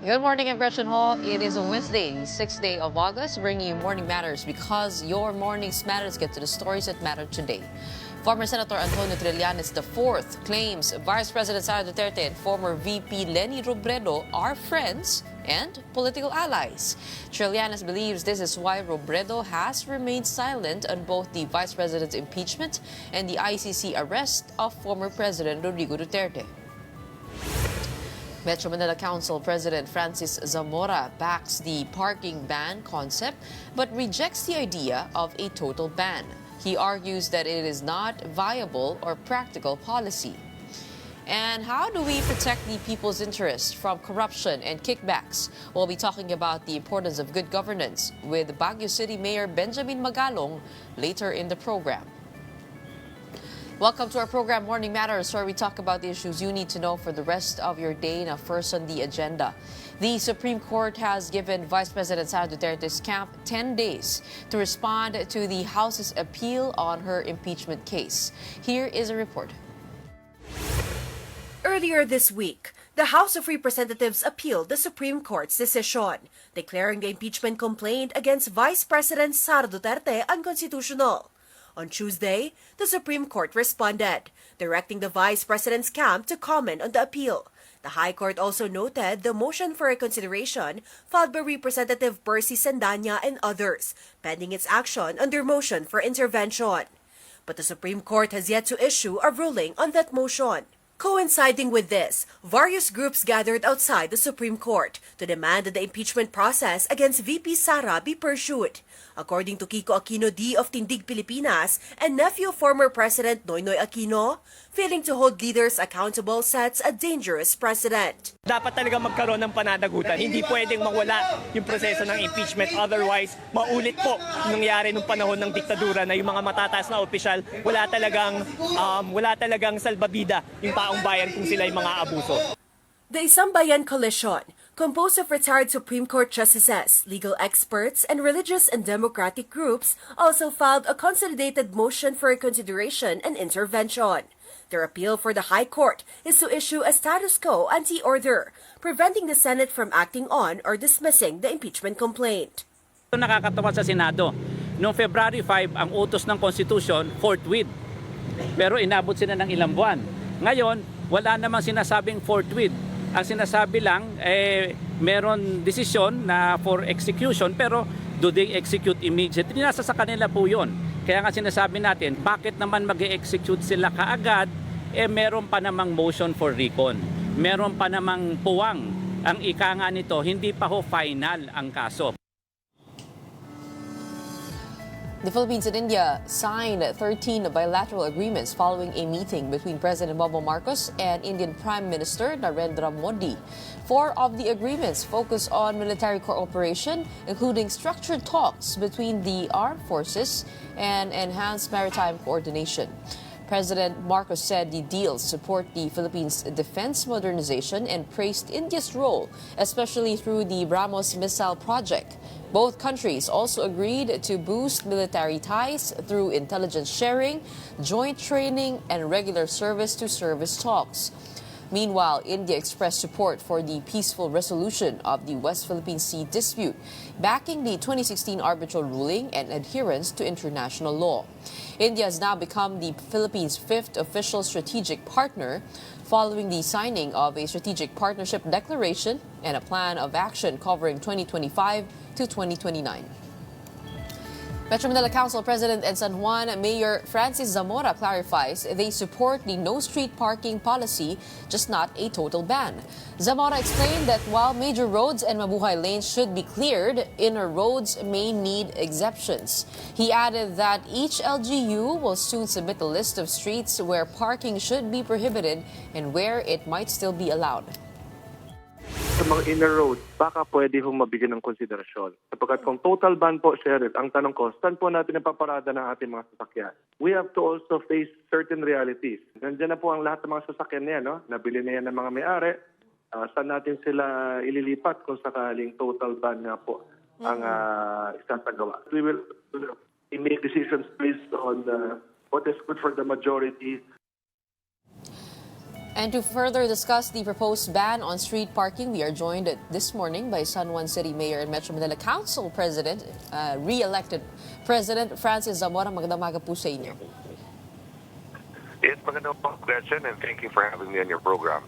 Good morning, I'm Gretchen Ho. It is a Wednesday, the 6th day of August, bringing you Morning Matters because your morning's matters get to the stories that matter today. Former Senator Antonio Trillanes IV claims Vice President Sara Duterte and former VP Leni Robredo are friends and political allies. Trillanes believes this is why Robredo has remained silent on both the Vice President's impeachment and the ICC arrest of former President Rodrigo Duterte. Metro Manila Council President Francis Zamora backs the parking ban concept but rejects the idea of a total ban. He argues that it is not viable or practical policy. And how do we protect the people's interest from corruption and kickbacks? We'll be talking about the importance of good governance with Baguio City Mayor Benjamin Magalong later in the program. Welcome to our program, Morning Matters, where we talk about the issues you need to know for the rest of your day. Now, first on the agenda, the Supreme Court has given Vice President Sara Duterte's camp 10 days to respond to the House's appeal on her impeachment case. Here is a report. Earlier this week, the House of Representatives appealed the Supreme Court's decision, declaring the impeachment complaint against Vice President Sara Duterte unconstitutional. On Tuesday, the Supreme Court responded, directing the Vice President's camp to comment on the appeal. The High Court also noted the motion for reconsideration filed by Representative Percy Sandanya and others, pending its action on their motion for intervention. But the Supreme Court has yet to issue a ruling on that motion. Coinciding with this, various groups gathered outside the Supreme Court to demand that the impeachment process against VP Sara be pursued. According to Kiko Aquino D. of Tindig Pilipinas and nephew of former President Noynoy Aquino, failing to hold leaders accountable sets a dangerous precedent. Dapat talaga magkaroon ng pananagutan. Hindi pwedeng mawala yung proseso ng impeachment. Otherwise, maulit po yung nangyari nung panahon ng diktadura na yung mga matataas na opisyal, wala talagang salbabida yung taong bayan kung sila yung mga abuso. The Isang Bayan Coalition, composed of retired Supreme Court justices, legal experts, and religious and democratic groups, also filed a consolidated motion for reconsideration and intervention. Their appeal for the High Court is to issue a status quo ante-order, preventing the Senate from acting on or dismissing the impeachment complaint. Nakakatawa sa Senado. Noong February 5, ang utos ng Constitution, forthwith. Pero inabot sila ng ilang buwan. Ngayon, wala namang sinasabing forthwith. Ang sinasabi lang, meron desisyon na for execution, pero do they execute immediately? Nasa sa kanila po yun. Kaya nga sinasabi natin, bakit naman mag-execute sila kaagad? Meron pa namang motion for recon. Meron pa namang puwang. Ang ika nga nito, hindi pa ho final ang kaso. The Philippines and India signed 13 bilateral agreements following a meeting between President Bongbong Marcos and Indian Prime Minister Narendra Modi. 4 of the agreements focus on military cooperation, including structured talks between the armed forces and enhanced maritime coordination. President Marcos said the deals support the Philippines' defense modernization and praised India's role, especially through the BrahMos missile project. Both countries also agreed to boost military ties through intelligence sharing, joint training, and regular service-to-service talks. Meanwhile, India expressed support for the peaceful resolution of the West Philippine Sea dispute, backing the 2016 arbitral ruling and adherence to international law. India has now become the Philippines' 5th official strategic partner, following the signing of a strategic partnership declaration and a plan of action covering 2025 to 2029. Metro Manila Council President and San Juan Mayor Francis Zamora clarifies they support the no street parking policy, just not a total ban. Zamora explained that while major roads and mabuhay lanes should be cleared, inner roads may need exceptions. He added that each LGU will soon submit a list of streets where parking should be prohibited and where it might still be allowed. Sa mga inner roads, baka pwede hong mabigyan ng konsiderasyon. Sapagkat kung total ban po, Sheriff, ang tanong ko, saan po natin napaparada ng ating mga sasakyan? We have to also face certain realities. Nandiyan na po ang lahat ng mga sasakyan niya, no? Nabili na yan ng mga may-ari. Saan natin sila ililipat kung sakaling total ban nga po ang isasagawa? We will make decisions based on what is good for the majority. And to further discuss the proposed ban on street parking, we are joined this morning by San Juan City Mayor and Metro Manila Council President, re-elected President Francis Zamora. Magandang umaga po sa inyo. Yes, magandang po, Gretchen, and thank you for having me on your program.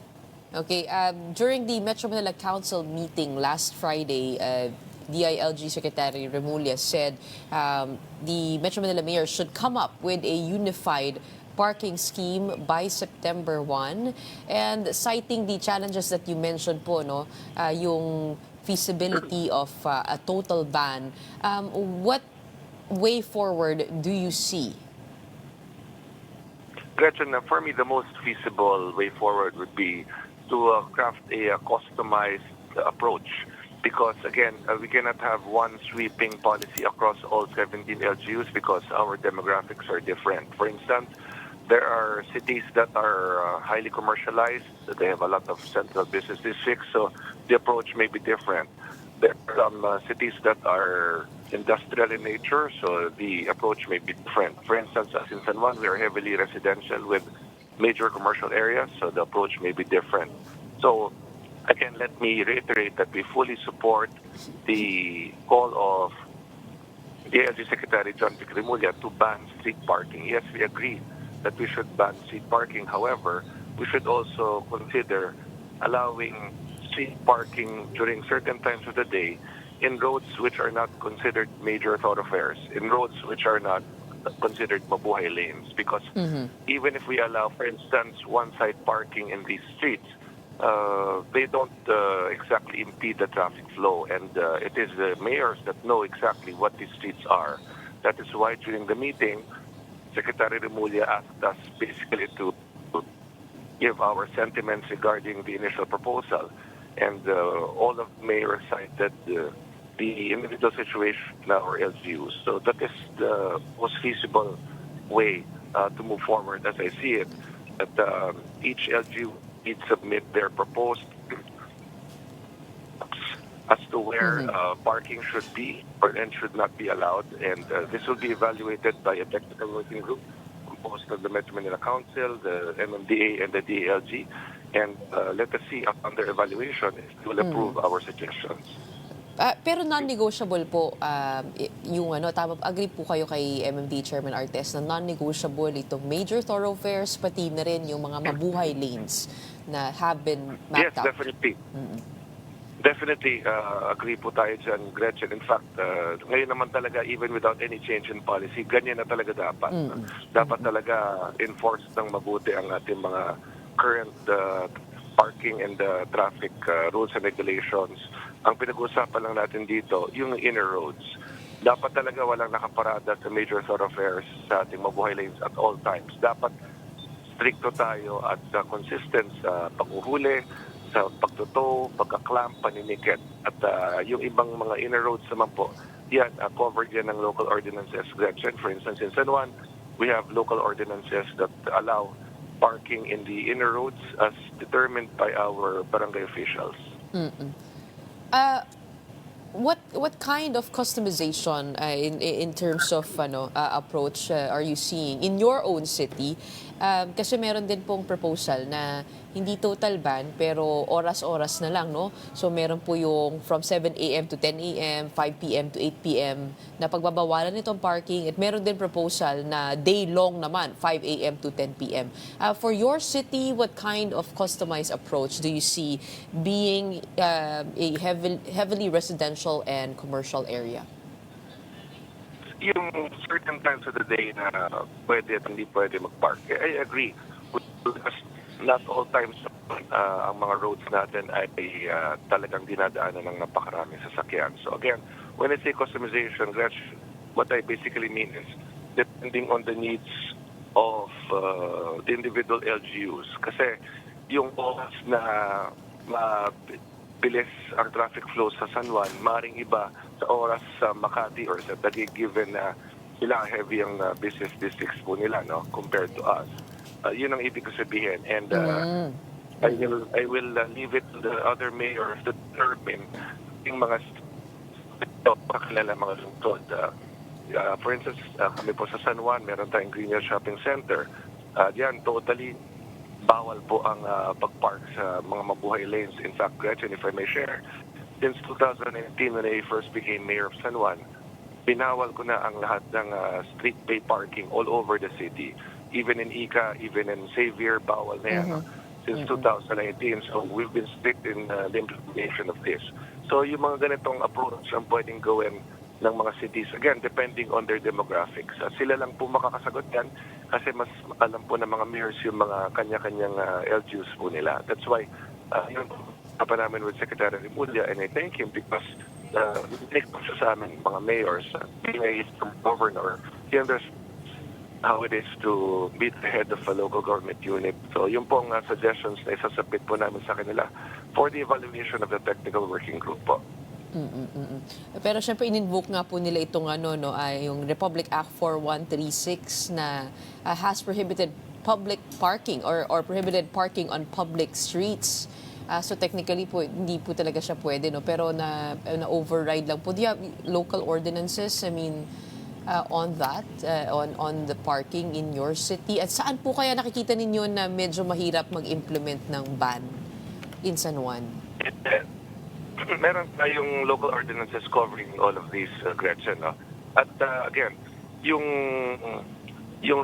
Okay, during the Metro Manila Council meeting last Friday, DILG Secretary Remulla said the Metro Manila Mayor should come up with a unified parking scheme by September 1, and citing the challenges that you mentioned po, no, yung feasibility of a total ban, what way forward do you see? Gretchen, for me, the most feasible way forward would be to craft a customized approach. Because, again, we cannot have one sweeping policy across all 17 LGUs because our demographics are different. For instance, there are cities that are highly commercialized. They have a lot of central business districts, so the approach may be different. There are some cities that are industrial in nature, so the approach may be different. For instance, as in San Juan, we are heavily residential with major commercial areas, so the approach may be different. So, again, let me reiterate that we fully support the call of the LG Secretary John Remulla to ban street parking. Yes, we agree that we should ban street parking. However, we should also consider allowing street parking during certain times of the day in roads which are not considered major thoroughfares, in roads which are not considered mabuhay lanes. Because even if we allow, for instance, one-side parking in these streets, they don't exactly impede the traffic flow. And it is the mayors that know exactly what these streets are. That is why during the meeting, Secretary Remulla asked us basically to give our sentiments regarding the initial proposal. And all of the mayors cited the individual situation in our LGUs. So that is the most feasible way to move forward as I see it. That each LGU needs to submit their proposed as to where parking should be and should not be allowed. And this will be evaluated by a technical working group composed of the Metro Manila Council, the MMDA, and the DALG. And let us see upon their evaluation if they will approve our suggestions. Pero non-negotiable po, yung tama, agree po kayo kay MMD Chairman Artes na non-negotiable itong major thoroughfares, pati na rin yung mga mabuhay lanes na have been mapped out. Yes, definitely. Definitely agree po tayo dyan, Gretchen. In fact, ngayon naman talaga, even without any change in policy, ganyan na talaga dapat. Dapat talaga enforced ng mabuti ang ating mga current parking and traffic rules and regulations. Ang pinag-uusapan lang natin dito, yung inner roads. Dapat talaga walang nakaparada sa major thoroughfares sa ating mabuhay lanes at all times. Dapat stricto tayo at consistent sa pag-uhuli, sa pagtutow, pagka-clamp, paninikit. At yung ibang mga inner roads naman po, yan, covered yan ng local ordinances, Gretchen. For instance, in San Juan, we have local ordinances that allow parking in the inner roads as determined by our barangay officials. What kind of customization in terms of approach are you seeing in your own city? Kasi meron din pong proposal na hindi total ban pero oras-oras na lang, no? So meron po yung from 7 a.m. to 10 a.m., 5 p.m. to 8 p.m. na pagbabawalan nitong parking, at meron din proposal na day long naman, 5 a.m. to 10 p.m. For your city, what kind of customized approach do you see being a heavily residential and commercial area? Yung certain times of the day na pwede at hindi pwede mag-park. I agree. Because not all times ang mga roads natin ay talagang dinadaanan ng napakaraming sasakyan. So again, when I say customization, Gretchen, what I basically mean is depending on the needs of the individual LGUs. Kasi yung oras na bilis ang traffic flow sa San Juan, maring iba sa oras sa Makati or sa Taguig, given na sila heavy ang business districts po nila, no, compared to us. Yun ang ibig ko sabihin. And I will leave it to the other mayors to determine yung mga pakilala mga lungsod. For instance, kami po sa San Juan, meron tayong Green Hill Shopping Center. Diyan, totally bawal po ang pag-park sa mga mabuhay lanes. In fact, Gretchen, if I may share, since 2018 when I first became mayor of San Juan, binawal ko na ang lahat ng street pay parking all over the city. Even in Ica, even in Xavier, bawal na yan since 2018. So we've been strict in the implementation of this. So yung mga ganitong approach ang pwedeng gawin ng mga cities, again, depending on their demographics. Sila lang po makakasagot yan kasi mas alam po ng mga mayors yung mga kanya-kanyang LGUs po nila. That's why yun pa namin with Secretary Rimulya, and I thank him because nick po siya sa amin, mga mayors, being a governor, he understands how it is to be the head of a local government unit. So yung pong suggestions na isasabit po namin sa kanila for the evaluation of the technical working group po. Pero syempre in-invoke nga po nila itong yung Republic Act 4136 na has prohibited public parking or prohibited parking on public streets. So technically po hindi po talaga siya pwede, no, pero na override lang po. Do you have local ordinances, I mean, on that, on the parking in your city? At saan po kaya nakikita ninyo na medyo mahirap mag-implement ng ban in San Juan? Meron tayong local ordinances covering all of these, Gretchen. No? At again, yung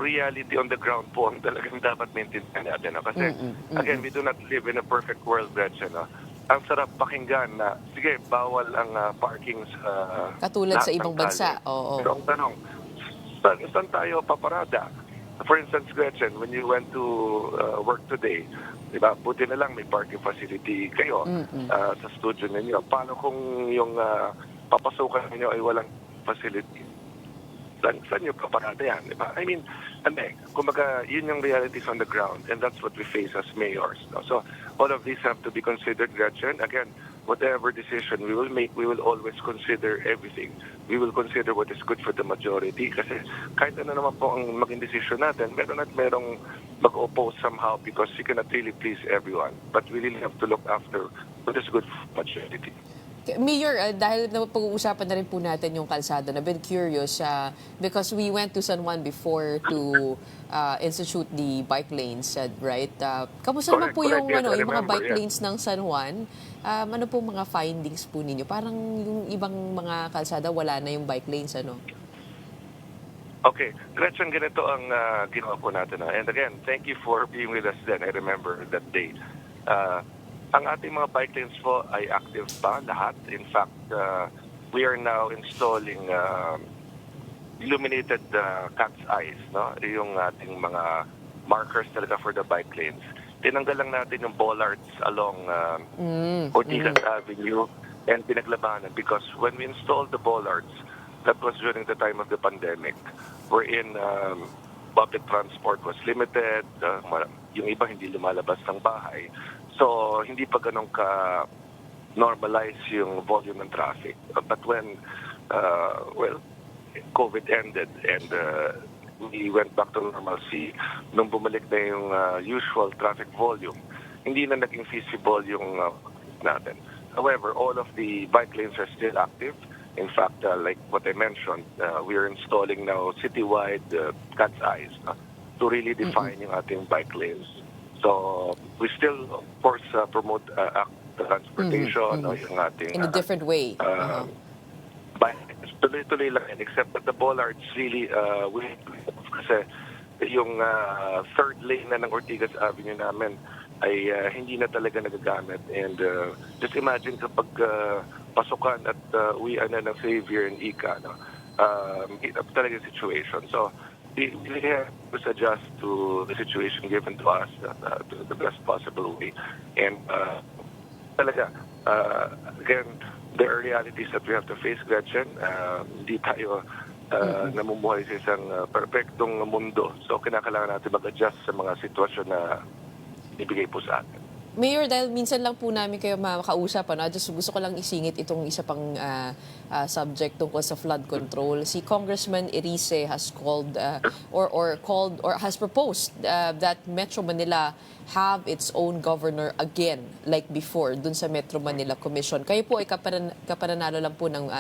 reality on the ground po ang talagang dapat maintindihan natin. No? Kasi, again, we do not live in a perfect world, Gretchen. No? Ang sarap pakinggan na, sige, bawal ang parking sa katulad sa ibang bansa. Oo. Pero ang tanong, saan tayo paparada? For instance, Gretchen, when you went to work today, diba, buti na lang may parking facility kayo sa studio ninyo. Paano kung yung papasukan ninyo ay walang facility? Saan nyo paparada yan? Diba? I mean, kumbaga, yun yung realities on the ground, and that's what we face as mayors. No? So, all of these have to be considered, Gretchen. Again, whatever decision we will make, we will always consider everything. We will consider what is good for the majority. Kasi kahit ano naman po ang maging decision natin, meron at merong mag-oppose somehow because you cannot really please everyone. But we really have to look after what is good for majority. Mayor, dahil pag-uusapan na rin po natin yung kalsada, na been curious because we went to San Juan before to institute the bike lanes, right? Kamusta naman po yung mga bike lanes ng San Juan? Ano po mga findings po ninyo? Parang yung ibang mga kalsada wala na yung bike lanes, ano? Okay, Gretchen, ganito ang ginawa po natin. And again, thank you for being with us then. I remember that day. Ang ating mga bike lanes po ay active pa lahat. In fact, we are now installing illuminated cat's eyes, no? Yung ating mga markers talaga for the bike lanes. Tinanggal lang natin yung bollards along Ortigas Avenue and pinaglabanan because when we installed the bollards, that was during the time of the pandemic, wherein public transport was limited, yung iba hindi lumalabas ng bahay. So, hindi pa ganun ka-normalize yung volume ng traffic. But when, COVID ended and we went back to normalcy, nung bumalik na yung usual traffic volume, hindi na naging feasible yung natin. However, all of the bike lanes are still active. In fact, like what I mentioned, we are installing now citywide cat's eyes to really define yung ating bike lanes. So, we still, of course, promote transportation, yung ating... in a different way. Tuloy-tuloy lang, except that the bollards really, kasi yung third lane na ng Ortigas Avenue namin ay hindi na talaga nagagamit. And just imagine kapag pasukan at uwian na ng Xavier and Ica, no? Hirap talaga yung situation. So, we have to adjust to the situation given to us to the best possible way. And talaga, again, there are realities that we have to face, Gretchen. Hindi tayo namumuhay sa isang perfectong mundo. So, kinakailangan natin mag-adjust sa mga sitwasyon na ibigay po sa atin. Mayor, dahil minsan lang po namin kayo makausap, just gusto ko lang isingit itong isa pang subject tungkol sa flood control. Si Congressman Erice has called or has proposed that Metro Manila have its own governor again like before dun sa Metro Manila Commission. Kayo po ay kapananalo lang po ng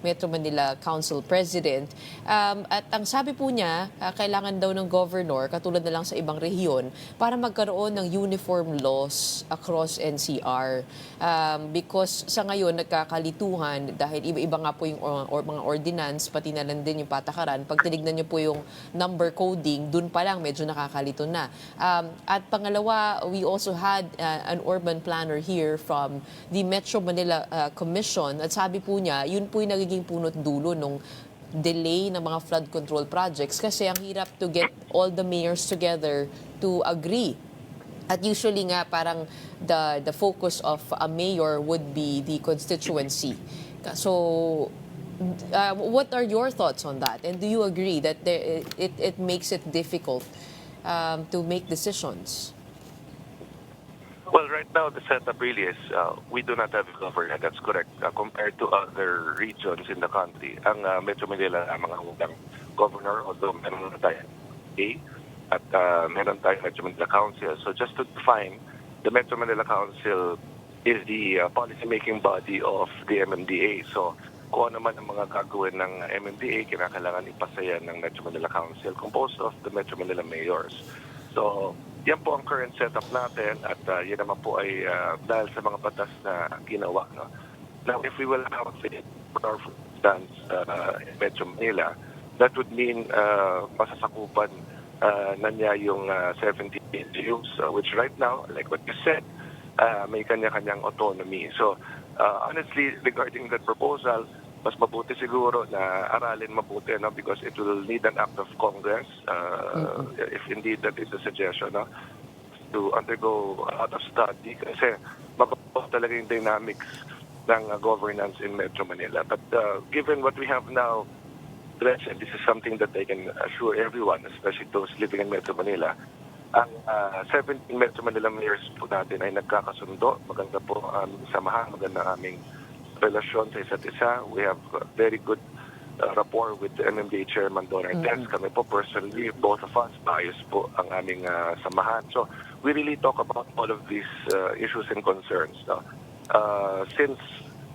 Metro Manila Council President. At ang sabi po niya, kailangan daw ng governor, katulad na lang sa ibang rehiyon, para magkaroon ng uniform laws across NCR. Because sa ngayon, nagkakalituhan dahil iba-iba nga po yung mga ordinance, pati na lang din yung patakaran. Pag tinignan niyo po yung number coding, dun pa lang medyo nakakalito na. At pangalawa, we also had an urban planner here from the Metro Manila Commission. At sabi po niya, yun po yung nagiging punot dulo nung delay ng mga flood control projects kasi ang hirap to get all the mayors together to agree. At usually nga parang the focus of a mayor would be the constituency. So what are your thoughts on that? And do you agree that it makes it difficult to make decisions? Well, right now the setup really is we do not have a governor. That's correct. Compared to other regions in the country, ang Metro Manila lamang ang unang governor, although meron na tayo at meron tayong Metro Manila Council. So just to define, the Metro Manila Council is the policy-making body of the MMDA. So kung ano man ang mga gagawin ng MMDA, kinakailangan ipasaya ng Metro Manila Council composed of the Metro Manila mayors. So yan po ang current setup natin at yan naman po ay dahil sa mga batas na ginawa. No? Now, if we will have it for instance in Metro Manila, that would mean masasakupan na niya yung 70 LGUs, which right now, like what you said, may kanya-kanyang autonomy. So, honestly, regarding that proposal, mas mabuti siguro na aralin mabuti, no? Because it will need an act of Congress, if indeed that is the suggestion, no? To undergo out of study kasi mababago talaga yung dynamics ng governance in Metro Manila. But given what we have now, Gretchen, this is something that I can assure everyone, especially those living in Metro Manila. Ang 17 Metro Manila mayors po natin ay nagkakasundo. Maganda po ang samahan, maganda ang aming relasyon sa isa't isa. We have very good rapport with the MMDA Chairman Don Artes. Kami po personally, both of us, bias po ang aming samahan. So we really talk about all of these issues and concerns. No? Since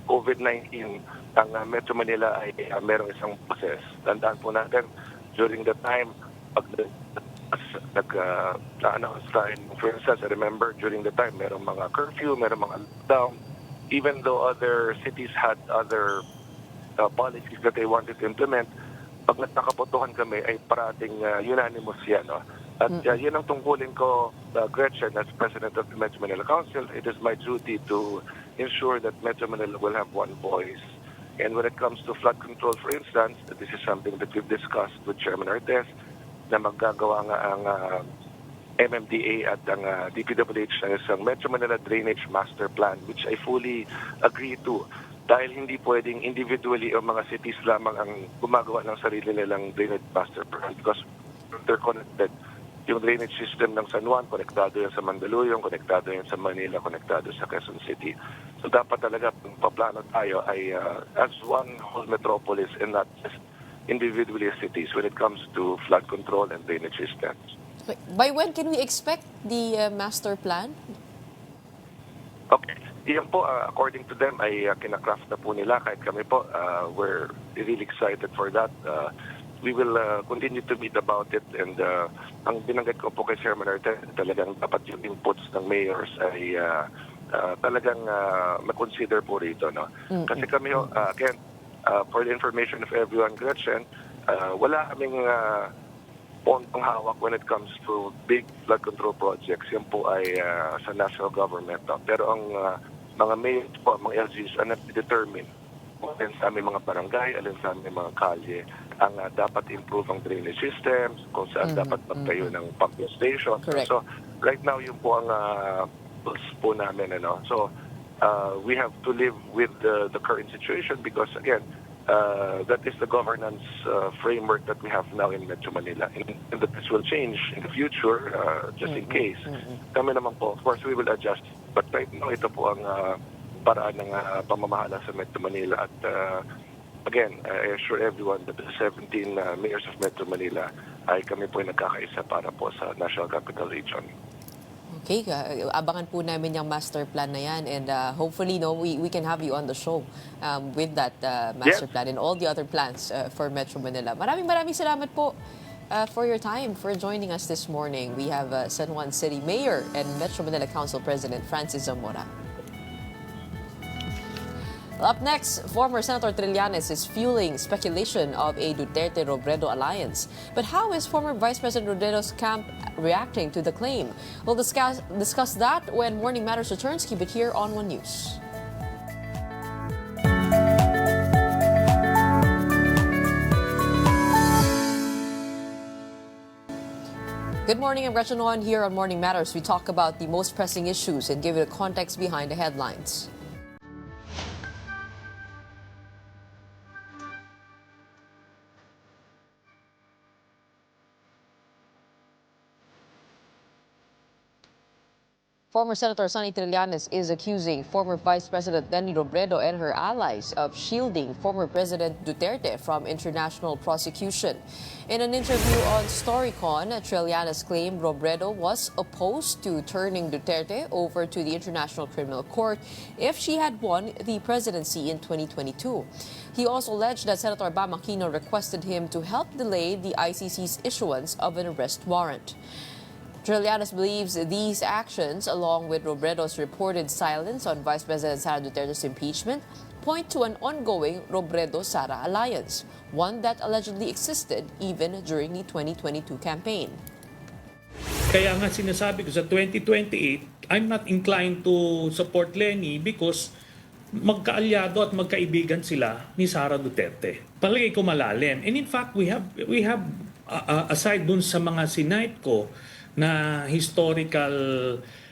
COVID-19, ang Metro Manila ay merong isang process. Tandaan po natin, during the time, pag nag-announce tayo, for instance, I remember during the time, merong mga curfew, merong mga lockdown, even though other cities had other policies that they wanted to implement, pag nagkakabotohan kami ay parating unanimous yan. No? At yun ang tungkulin ko, Gretchen, as President of the Metro Manila Council. It is my duty to ensure that Metro Manila will have one voice. And when it comes to flood control, for instance, this is something that we've discussed with Chairman Artes, na maggagawa nga ang MMDA at ang DPWH ng isang Metro Manila Drainage Master Plan, which I fully agree to. Dahil hindi pwedeng individually o mga cities lamang ang gumagawa ng sarili nilang Drainage Master Plan because they're connected. Yung drainage system ng San Juan, konektado yan sa Mandaluyong, konektado yan sa Manila, konektado sa Quezon City. So dapat talaga paplano tayo ay as one whole metropolis and not just individually cities when it comes to flood control and drainage systems. By when can we expect the master plan? Okay. Iyan po, according to them, ay kinakraft na po nila. Kahit kami po, we're really excited for that. We will continue to meet about it. And ang binanggit ko po kay Chairman Artes, talagang dapat yung inputs ng mayors ay talagang makonsider po rito. No? Kasi kami, again, for the information of everyone, Gretchen, wala kaming pong hawak when it comes to big flood control projects. Yan po ay sa national government. No? Pero ang mga mayors po, mga LGs, are not determined alin sa aming mga barangay, alin sa aming mga kalye, ang dapat improve ang drainage systems, kung saan dapat magtayo ng pumping station. Correct. So, right now, yun po ang tools po namin. Ano? So, we have to live with the current situation because, again, that is the governance framework that we have now in Metro Manila. And that this will change in the future, just in case. Kami naman po, of course, we will adjust But right now, ito po ang paraan ng pamamahala sa Metro Manila. At again, I assure everyone that the 17 mayors of Metro Manila ay kami po ay nagkakaisa para po sa National Capital Region. Okay, abangan po namin yung master plan na yan, and hopefully we can have you on the show with that master plan and all the other plans for Metro Manila. Maraming salamat po for your time, for joining us this morning. We have San Juan City Mayor and Metro Manila Council President Francis Zamora. Up next, former Senator Trillanes is fueling speculation of a Duterte-Robredo alliance. But how is former Vice President Robredo's camp reacting to the claim? We'll discuss that when Morning Matters returns. Keep it here on One News. Good morning, I'm Gretchen Ho. Here on Morning Matters, we talk about the most pressing issues and give you the context behind the headlines. Former Senator Sonny Trillanes is accusing former Vice President Leni Robredo and her allies of shielding former President Duterte from international prosecution. In an interview on Storycon, Trillanes claimed Robredo was opposed to turning Duterte over to the International Criminal Court if she had won the presidency in 2022. He also alleged that Senator Bam Aquino requested him to help delay the ICC's issuance of an arrest warrant. Trillanes believes these actions, along with Robredo's reported silence on Vice President Sara Duterte's impeachment, point to an ongoing Robredo-Sara alliance, one that allegedly existed even during the 2022 campaign. Kaya nga sinasabi ko sa 2028, I'm not inclined to support Leni because magkaalyado at magkaibigan sila ni Sara Duterte. Palagay ko malalim. And in fact, we have aside dun sa mga sinight ko na historical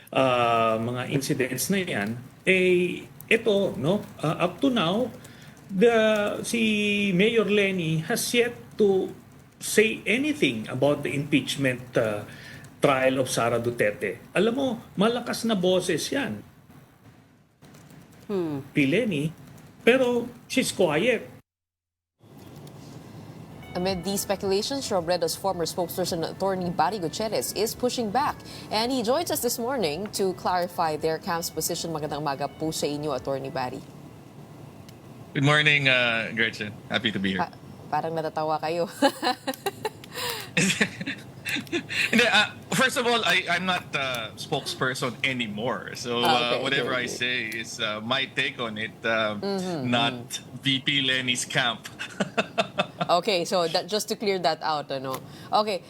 mga incidents na yan, ito, no, up to now, si Mayor Leni has yet to say anything about the impeachment trial of Sara Duterte. Alam mo, malakas na boses yan. Leni, pero she's quiet. Amid these speculations, Robredo's former spokesperson, Attorney Barry Gutierrez, is pushing back. And he joins us this morning to clarify their camp's position. Magandang umaga po sa inyo, Attorney Barry. Good morning, Gretchen. Happy to be here. Parang natatawa kayo. First of all, I'm not a spokesperson anymore. So whatever I say is my take on it, not VP Leni's camp. Okay, so just to clear that out, ano. Okay,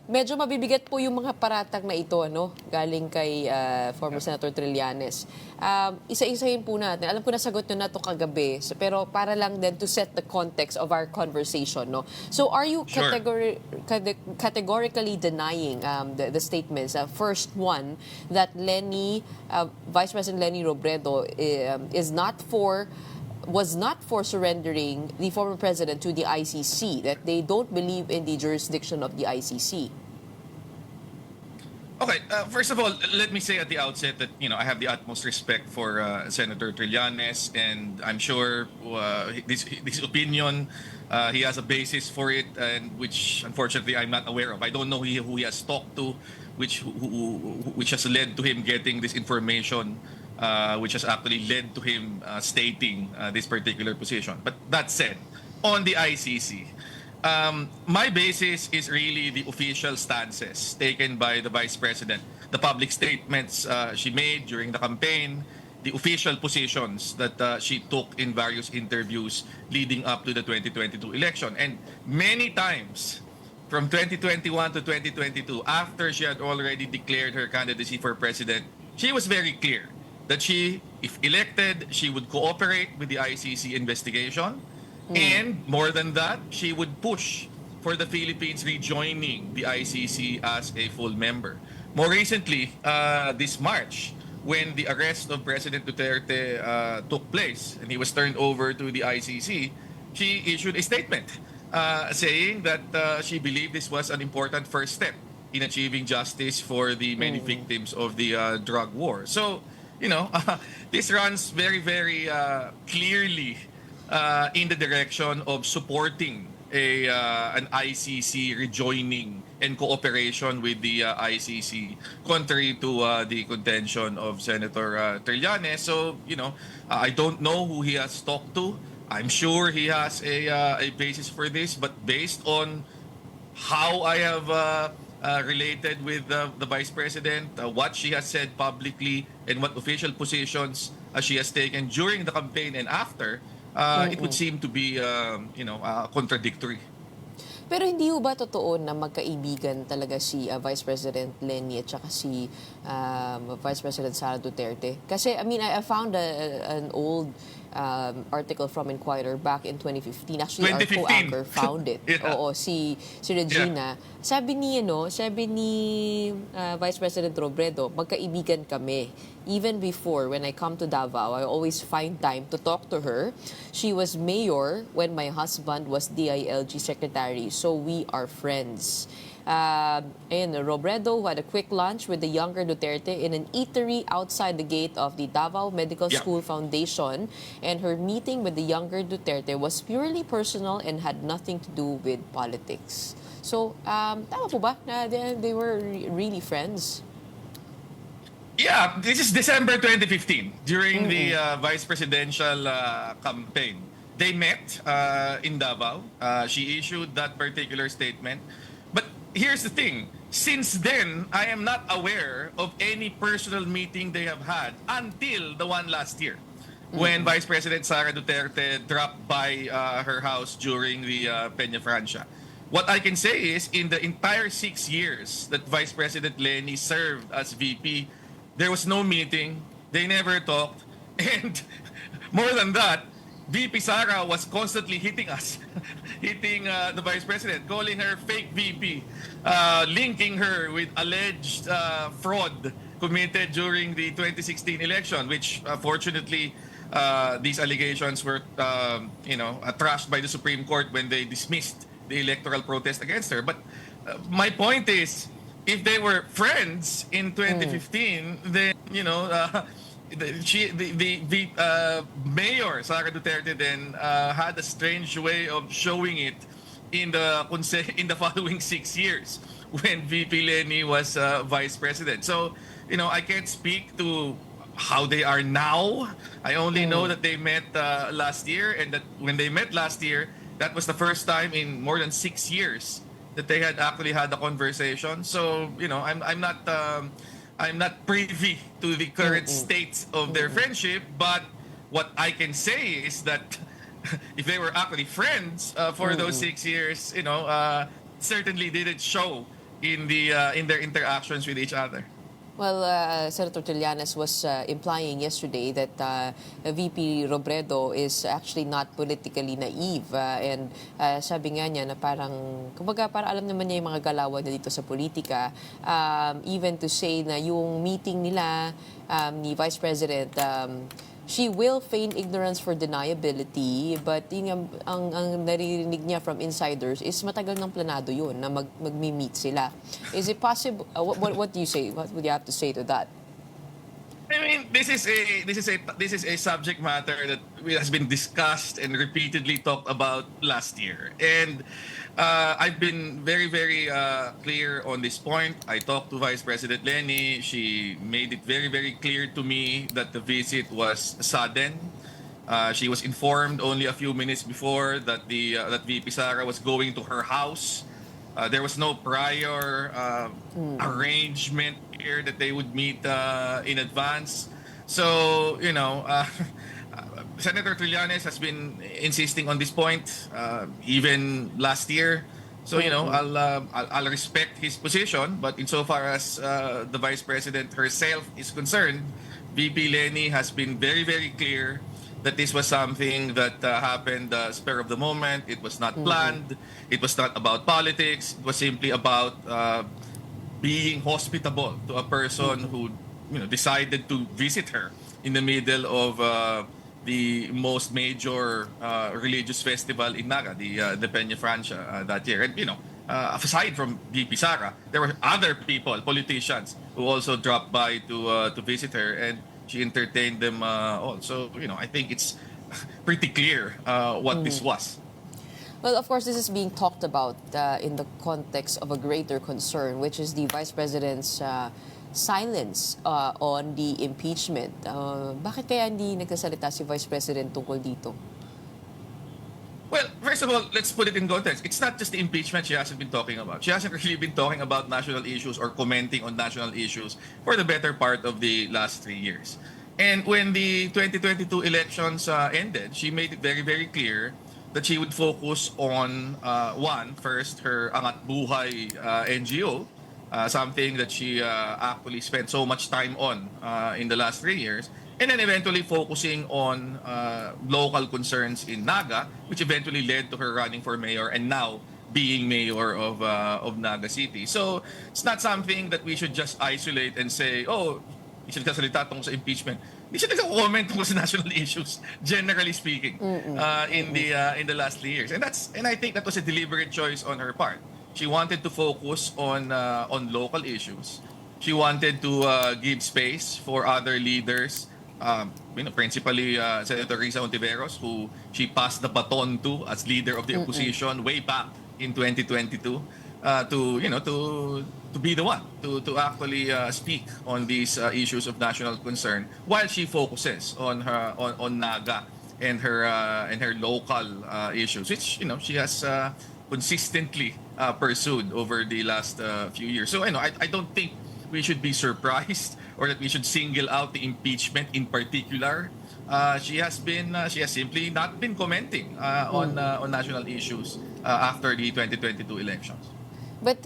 medyo mabibigat po yung mga paratang na ito, ano, galing kay former Senator Trillanes. Isa-isahin po natin. Alam ko nasagot nyo na ito kagabi, pero para lang din to set the context of our conversation, no. So are you Sure. categorically denying the statements? First one, that Vice President Leni Robredo was not for surrendering the former president to the ICC, that they don't believe in the jurisdiction of the ICC. Okay, first of all, let me say at the outset that I have the utmost respect for Senator Trillanes, and I'm sure this opinion he has a basis for it, and which unfortunately I'm not aware of. I don't know who he has talked to, which has led to him getting this information. Which has actually led to him stating this particular position. But that said, on the ICC, my basis is really the official stances taken by the Vice President, the public statements she made during the campaign, the official positions that she took in various interviews leading up to the 2022 election. And many times, from 2021 to 2022, after she had already declared her candidacy for president, she was very clear that she, if elected, she would cooperate with the ICC investigation. And more than that, she would push for the Philippines rejoining the ICC as a full member. More recently, this March, when the arrest of President Duterte took place and he was turned over to the ICC, she issued a statement saying that she believed this was an important first step in achieving justice for the many victims of the drug war. So, this runs very, very clearly in the direction of supporting an ICC rejoining and cooperation with the ICC, contrary to the contention of Senator Trillanes. So, I don't know who he has talked to. I'm sure he has a basis for this, but based on how I have related with the Vice President, what she has said publicly, and what official positions she has taken during the campaign and after, it would seem to be, contradictory. Pero hindi ho ba totoo na magkaibigan talaga si Vice President Leni at saka si Vice President Sara Duterte? Kasi, I found an old article from Inquirer back in 2015. Actually, 2015. Our co-anchor found it. Yeah. Oo, si Regina. Yeah. Sabi ni Vice President Robredo, magkaibigan kami. Even before, when I come to Davao, I always find time to talk to her. She was mayor when my husband was DILG secretary, so we are friends. And Robredo, who had a quick lunch with the younger Duterte in an eatery outside the gate of the Davao Medical School Foundation, and her meeting with the younger Duterte was purely personal and had nothing to do with politics. So, tama po ba na they were really friends? Yeah, this is December 2015 during the vice presidential campaign. They met in Davao. She issued that particular statement. But here's the thing. Since then, I am not aware of any personal meeting they have had until the one last year when Vice President Sara Duterte dropped by her house during the Peña Francia. What I can say is in the entire 6 years that Vice President Leni served as VP, there was no meeting. They never talked. And more than that, VP Sara was constantly hitting us, hitting the Vice President, calling her fake VP, linking her with alleged fraud committed during the 2016 election, which fortunately these allegations were, trashed by the Supreme Court when they dismissed the electoral protest against her. But my point is, if they were friends in 2015, then the mayor Sara Duterte then had a strange way of showing it in the following 6 years when VP Leni was vice president. So I can't speak to how they are now. I only know that they met last year, and that when they met last year, that was the first time in more than 6 years that they had actually had a conversation. So I'm not privy to the current state of their friendship, but what I can say is that if they were actually friends for those 6 years, certainly didn't show in their interactions with each other. Well, Senator Trillanes was implying yesterday that VP Robredo is actually not politically naive. And sabi nga niya na parang alam naman niya yung mga galawan na dito sa politika. Even to say na yung meeting nila ni Vice President, she will feign ignorance for deniability, but yung ang naririnig niya from insiders is matagal ng planado yun na magmi-meet sila. Is it possible? What do you say? What would you have to say to that? I mean, this is a subject matter that has been discussed and repeatedly talked about last year, and I've been very, very clear on this point. I talked to Vice President Leni. She made it very, very clear to me that the visit was sudden. She was informed only a few minutes before that that VP Sara was going to her house. There was no prior arrangement here that they would meet in advance. So, Senator Trillanes has been insisting on this point even last year. So, I'll respect his position, but insofar as the Vice President herself is concerned, VP Leni has been very, very clear that this was something that happened spur of the moment. It was not planned. It was not about politics. It was simply about being hospitable to a person who decided to visit her in the middle of the most major religious festival in Naga, the Peña Francia that year. And aside from VP Sara, there were other people, politicians, who also dropped by to visit her, and she entertained them all. So, I think it's pretty clear what this was. Well, of course, this is being talked about in the context of a greater concern, which is the Vice President's silence on the impeachment. Bakit kaya hindi nagsasalita si Vice President tungkol dito? Well, first of all, let's put it in context. It's not just the impeachment she hasn't been talking about. She hasn't really been talking about national issues or commenting on national issues for the better part of the last 3 years. And when the 2022 elections ended, she made it very, very clear that she would focus on, first, her Angat Buhay NGO, something that she actually spent so much time on in the last 3 years, and then eventually focusing on local concerns in Naga, which eventually led to her running for mayor and now being mayor of Naga City. So it's not something that we should just isolate and say, oh, we should kasalita tungkol sa impeachment. Hindi siya nagko-comment tungkol sa national issues, generally speaking, in the last 3 years. And I think that was a deliberate choice on her part. She wanted to focus on local issues. She wanted to give space for other leaders, principally Senator Hontiveros, who she passed the baton to as leader of the opposition way back in 2022, to be the one to actually speak on these issues of national concern, while she focuses on Naga and her local issues, which she has consistently pursued over the last few years. So I don't think we should be surprised or that we should single out the impeachment in particular. She has simply not been commenting on national issues after the 2022 elections. But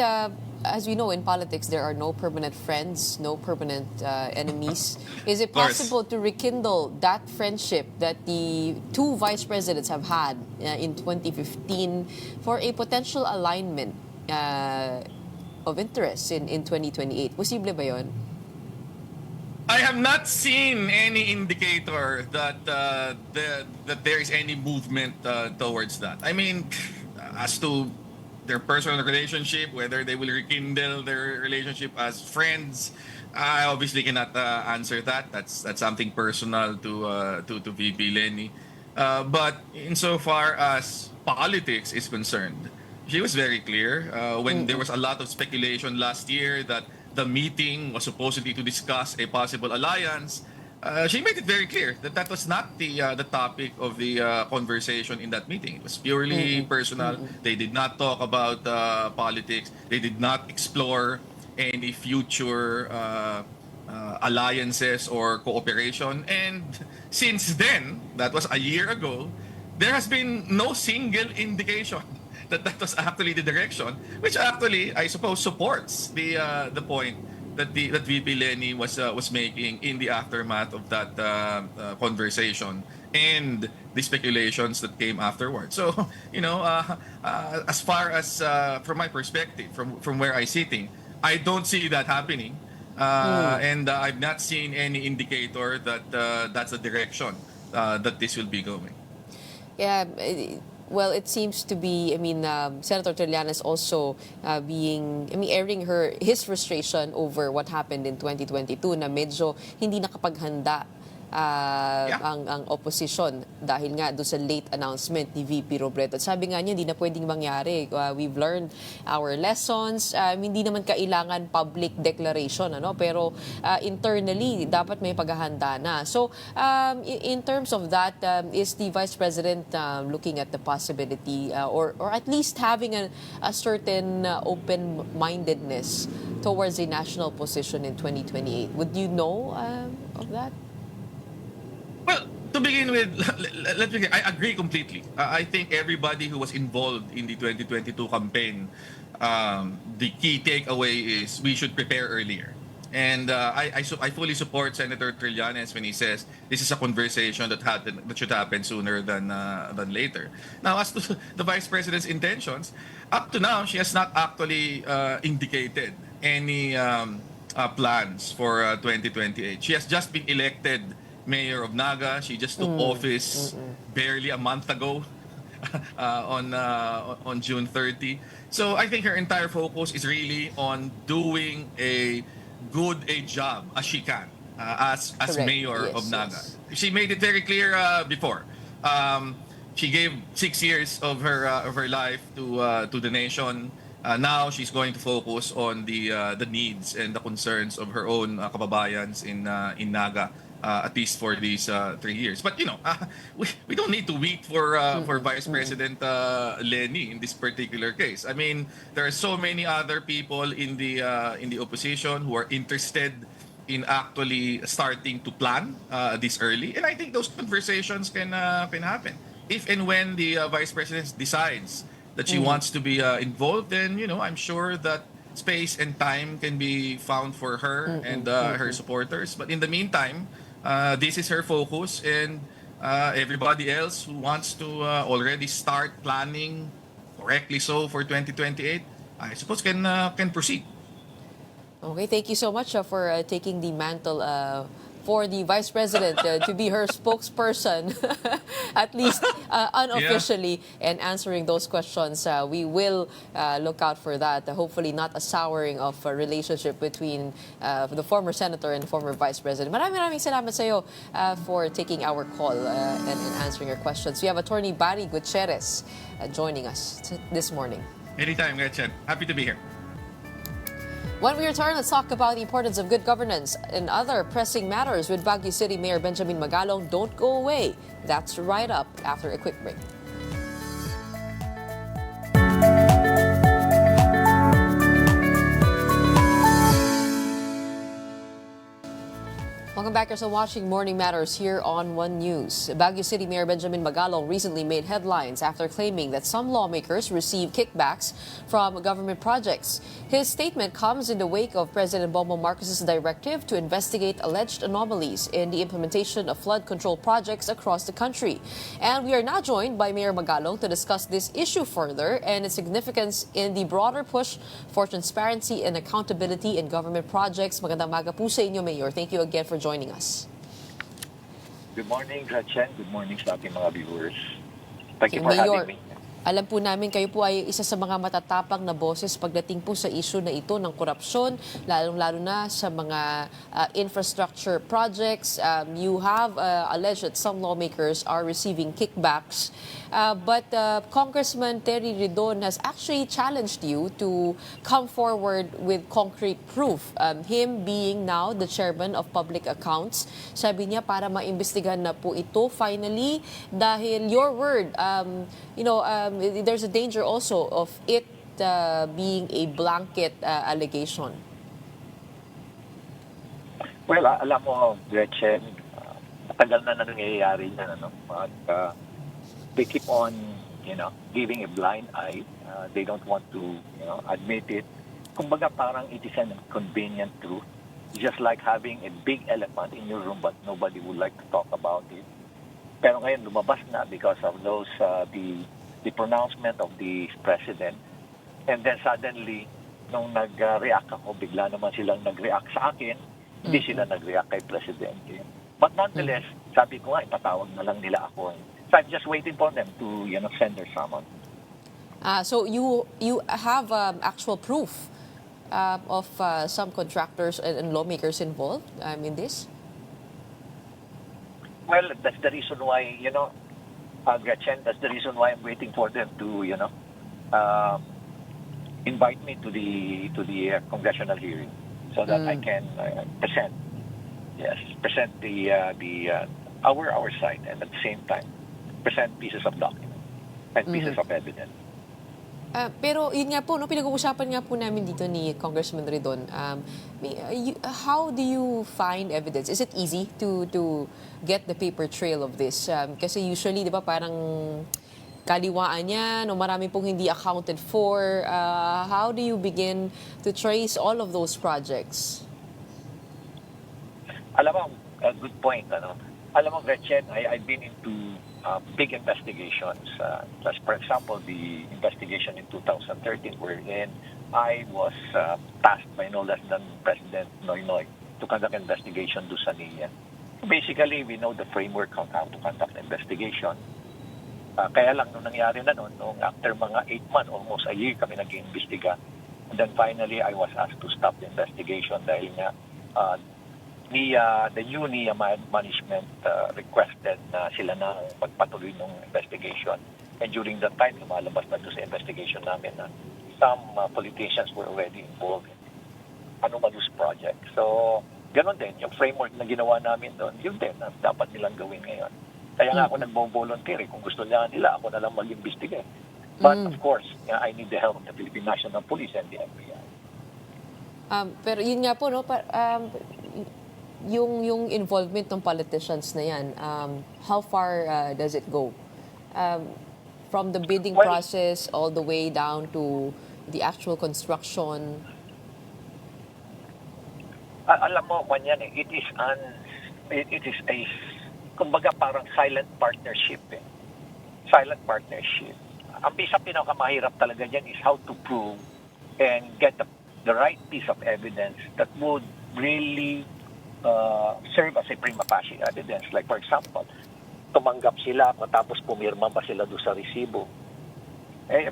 as we know, in politics, there are no permanent friends, no permanent enemies. Is it possible to rekindle that friendship that the two vice presidents have had in 2015 for a potential alignment of interests in 2028? Posible ba yun? I have not seen any indicator that that there is any movement towards that. I mean, as to their personal relationship, whether they will rekindle their relationship as friends, I obviously cannot answer that. That's something personal to VP Leni. But insofar as politics is concerned, she was very clear when there was a lot of speculation last year that the meeting was supposedly to discuss a possible alliance. She made it very clear that that was not the topic of the conversation in that meeting. It was purely personal. They did not talk about politics. They did not explore any future alliances or cooperation. And since then, that was a year ago, there has been no single indication that was actually the direction, which actually, I suppose, supports the point that VP Leni was making in the aftermath of that conversation and the speculations that came afterwards. So, as far as from my perspective, from where I'm sitting, I don't see that happening, and I've not seen any indicator that that's the direction that this will be going. Yeah. Well, it seems to be, Senator Trillanes also airing his frustration over what happened in 2022 na medyo hindi nakapaghanda ang opposition dahil nga doon sa late announcement ni VP Robredo. At sabi nga niya, hindi na pwedeng mangyari. We've learned our lessons. Hindi naman kailangan public declaration, pero internally, dapat may paghahanda na. So, in terms of that, is the Vice President looking at the possibility or at least having a certain open-mindedness towards a national position in 2028? Would you know of that? Well, to begin with, I agree completely. I think everybody who was involved in the 2022 campaign, the key takeaway is we should prepare earlier. And I fully support Senator Trillanes when he says this is a conversation that should happen sooner than later. Now, as to the Vice President's intentions, up to now, she has not actually indicated any plans for 2028. She has just been elected Mayor of Naga. She just took office barely a month ago. on June 30. So I think her entire focus is really on doing a good a job as she can as Correct. mayor Yes, of Naga. yes. She made it very clear before. She gave 6 years of her life to the nation. Now she's going to focus on the needs and the concerns of her own kababayans in Naga. At least for these 3 years. But we don't need to wait for Vice President Leni in this particular case. I mean, there are so many other people in the opposition who are interested in actually starting to plan this early, and I think those conversations can happen if and when the Vice President decides that she wants to be involved. Then I'm sure that space and time can be found for her and her supporters. But in the meantime, this is her focus, and everybody else who wants to already start planning correctly so for 2028, I suppose can proceed. Okay, thank you so much for taking the mantle for the Vice President to be her spokesperson, at least unofficially, and answering those questions. We will look out for that. Hopefully not a souring of a relationship between the former senator and the former Vice President. Maraming salamat sa iyo for taking our call and answering your questions. We have Attorney Barry Gutierrez joining us this morning. Anytime, Gretchen. Happy to be here. When we return, let's talk about the importance of good governance and other pressing matters with Baguio City Mayor Benjamin Magalong. Don't go away. That's right up after a quick break. Welcome back. You're still watching Morning Matters here on One News. Baguio City Mayor Benjamin Magalong recently made headlines after claiming that some lawmakers receive kickbacks from government projects. His statement comes in the wake of President Bongbong Marcos's directive to investigate alleged anomalies in the implementation of flood control projects across the country. And we are now joined by Mayor Magalong to discuss this issue further and its significance in the broader push for transparency and accountability in government projects. Magandang umaga po sa inyo, Mayor. Thank you again for joining us. Good morning, Gretchen. Good morning sa ating mga viewers. Thank you for Mayor, having me. alam po namin kayo po ay isa sa mga matatapang na boses pagdating po sa issue na ito ng korupsyon, lalong-lalo na sa mga infrastructure projects. You have alleged that some lawmakers are receiving kickbacks. But Congressman Terry Ridon has actually challenged you to come forward with concrete proof. Him being now the chairman of public accounts, sabi niya para maimbestigahan na po ito finally dahil your word, there's a danger also of it being a blanket allegation. Well, alam mo, Gretchen, matagal na nangyayari na, At they keep on, giving a blind eye. They don't want to, admit it. Kumbaga parang it is an inconvenient truth. Just like having a big elephant in your room but nobody would like to talk about it. Pero ngayon lumabas na because of those, the pronouncement of the president. And then suddenly, nung nag-react ako, bigla naman silang nag-react sa akin. Hindi sila nag-react kay presidente. But nonetheless, sabi ko nga, ipatawag na lang nila ako. So I'm just waiting for them to, send their summons. So you have actual proof of some contractors and lawmakers involved in this? Well, that's the reason why, Gretchen, that's the reason why I'm waiting for them to, invite me to the congressional hearing so that I can present our side, and at the same time present pieces of document and pieces of evidence. Pero yun nga po, pinag-uusapan nga po namin dito ni Congressman Ridon. How do you find evidence? Is it easy to get the paper trail of this? Kasi usually, di ba, parang kaliwaan niya, marami pong hindi accounted for. How do you begin to trace all of those projects? Alam mo, a good point. Alam mo, Gretchen, I've been into big investigations. Just for example, the investigation in 2013 wherein I was tasked by no less than President Noynoy to conduct an investigation do sa NIA. Basically, we know the framework on how to conduct an investigation. Kaya lang nung nangyari na noon, nung after mga 8 months, almost a year kami nag-iimbestiga. And then finally, I was asked to stop the investigation dahil nga the new NIA management requested na sila na magpatuloy ng investigation. And during that time, lumalabas na doon sa investigation namin na some politicians were already involved in anomalous project. So, ganun din, yung framework na ginawa namin doon, yun din na dapat nilang gawin ngayon. Kaya nga ako nag-volunteer. Kung gusto nila, ako na lang mag-imbestiga. But of course, I need the help of the Philippine National Police and the FBI. Pero yun nga po, no, yung involvement ng politicians na yan, how far does it go? From the bidding process all the way down to the actual construction? Alam mo, Manyan, it is a, kumbaga parang silent partnership. Silent partnership. Ang pinakamahirap talaga dyan is how to prove and get the right piece of evidence that would really serve as a prima facie evidence. Like for example, tumanggap sila tapos pumirma ba sila doon sa resibo.